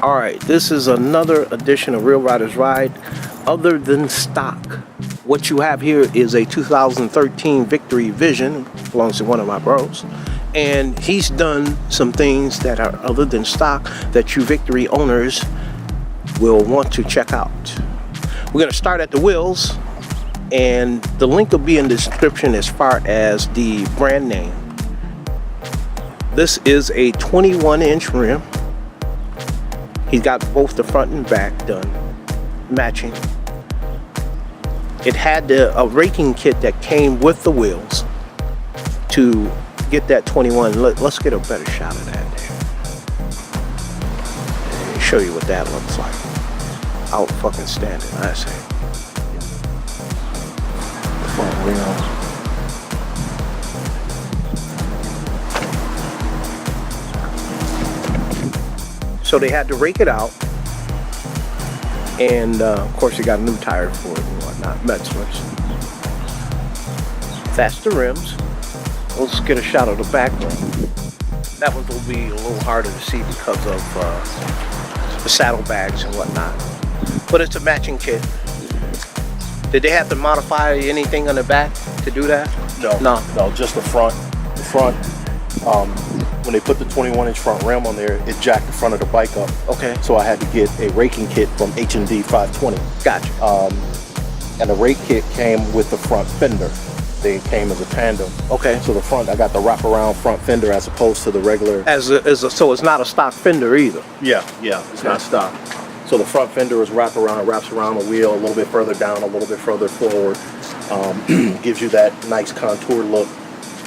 Alright, this is another edition of Real Riders Ride other than stock. What you have here is a 2013 Victory Vision, belongs to one of my bros. And he's done some things that are other than stock that you Victory owners will want to check out. We're going to start at the wheels, and the link will be in the description as far as the brand name. This is a 21-inch rim. He's got both the front and back done, matching. It had a raking kit that came with the wheels to get that 21. Let's get a better shot of that there. Let me show you what that looks like. Out fucking standing, I say. Front wheels. So they had to rake it out, and of course you got a new tire for it and whatnot, Metzler's. That's the rims. Let's get a shot of the back one. That one will be a little harder to see because of the saddlebags and whatnot. But it's a matching kit. Did they have to modify anything on the back to do that? No, just the front. The front. When they put the 21-inch front rim on there, it jacked the front of the bike up. Okay. So I had to get a raking kit from H&D 520. Gotcha. And the rake kit came with the front fender. They came as a tandem. Okay. So the front, I got the wraparound front fender as opposed to the regular. So it's not a stock fender either. Yeah, it's not stock. So the front fender is wraps around the wheel a little bit further down, a little bit further forward. Gives you that nice contour look.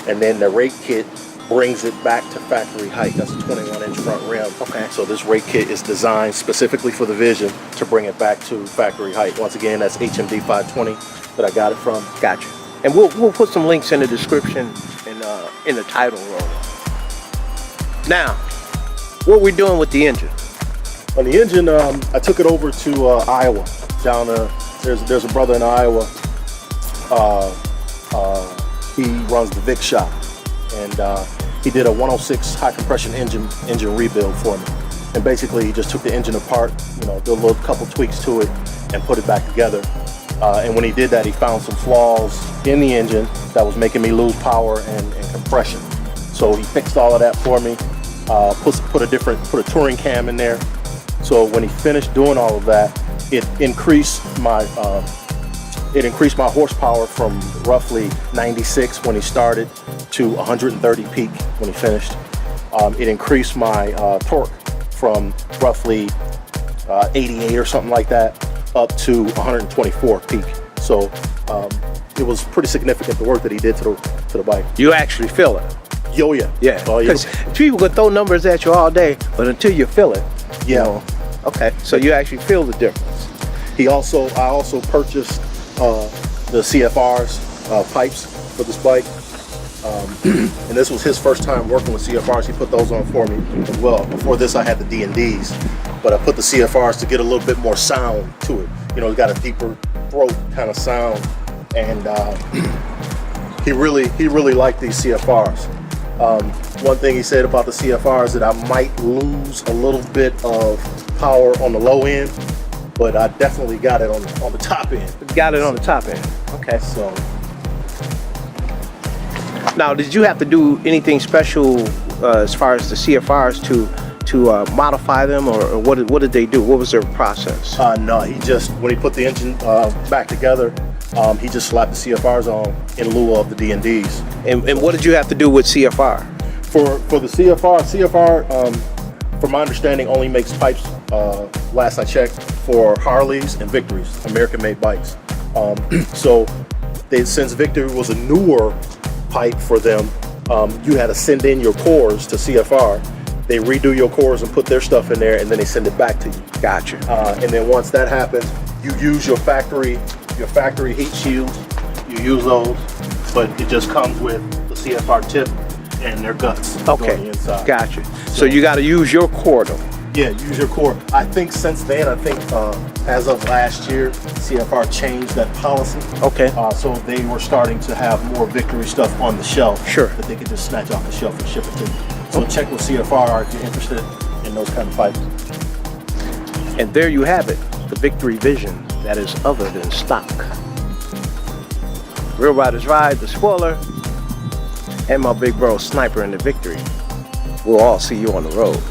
And then the rake kit brings it back to factory height. That's a 21-inch front rim. Okay. So this rake kit is designed specifically for the Vision to bring it back to factory height. Once again, that's HMD 520 that I got it from. Gotcha. And we'll put some links in the description and in the title roll. Now, what we doing with the engine? On the engine, I took it over to Iowa. Down there's a brother in Iowa. He runs the Vic Shop, and he did a 106 high compression engine rebuild for me. And basically, he just took the engine apart, did a little couple tweaks to it, and put it back together. And when he did that, he found some flaws in the engine that was making me lose power and compression. So he fixed all of that for me. Put a touring cam in there. So when he finished doing all of that, it increased my horsepower from roughly 96 when he started to 130 peak when he finished. It increased my torque from roughly 88 or something like that up to 124 peak. So it was pretty significant, the work that he did to the bike. You actually feel it. Oh yeah. Yeah. Oh yeah. Because people can throw numbers at you all day, but until you feel it. Yeah. Okay. So you actually feel the difference. I also purchased the CFR's pipes for this bike. And this was his first time working with CFRs. He put those on for me as well. Before this, I had the D&Ds, but I put the CFRs to get a little bit more sound to it. It's got a deeper throat kind of sound, and he really liked these CFRs. One thing he said about the CFRs that I might lose a little bit of power on the low end, but I definitely got it on the top end. Got it on the top end. Okay. So. Now, did you have to do anything special as far as the CFRs to modify them, or what did they do? What was their process? No, when he put the engine back together, he just slapped the CFRs on in lieu of the D&Ds. And what did you have to do with CFR? For the CFR, from my understanding, only makes pipes, last I checked, for Harleys and Victorys, American-made bikes. So since Victory was a newer pipe for them, you had to send in your cores to CFR. They redo your cores and put their stuff in there, and then they send it back to you. Gotcha. And then once that happens, you use your factory heat shields. You use those, but it just comes with the CFR tip and their guts. Okay. On the inside. Gotcha. So you got to use your core though. Yeah, use your core. I think since then, as of last year, CFR changed that policy. Okay. So they were starting to have more Victory stuff on the shelf. Sure. That they could just snatch off the shelf and ship it to you. So check with CFR if you're interested in those kind of pipes. And there you have it, the Victory Vision that is other than stock. Real Riders Ride, the spoiler, and my big bro Sniper in the Victory. We'll all see you on the road.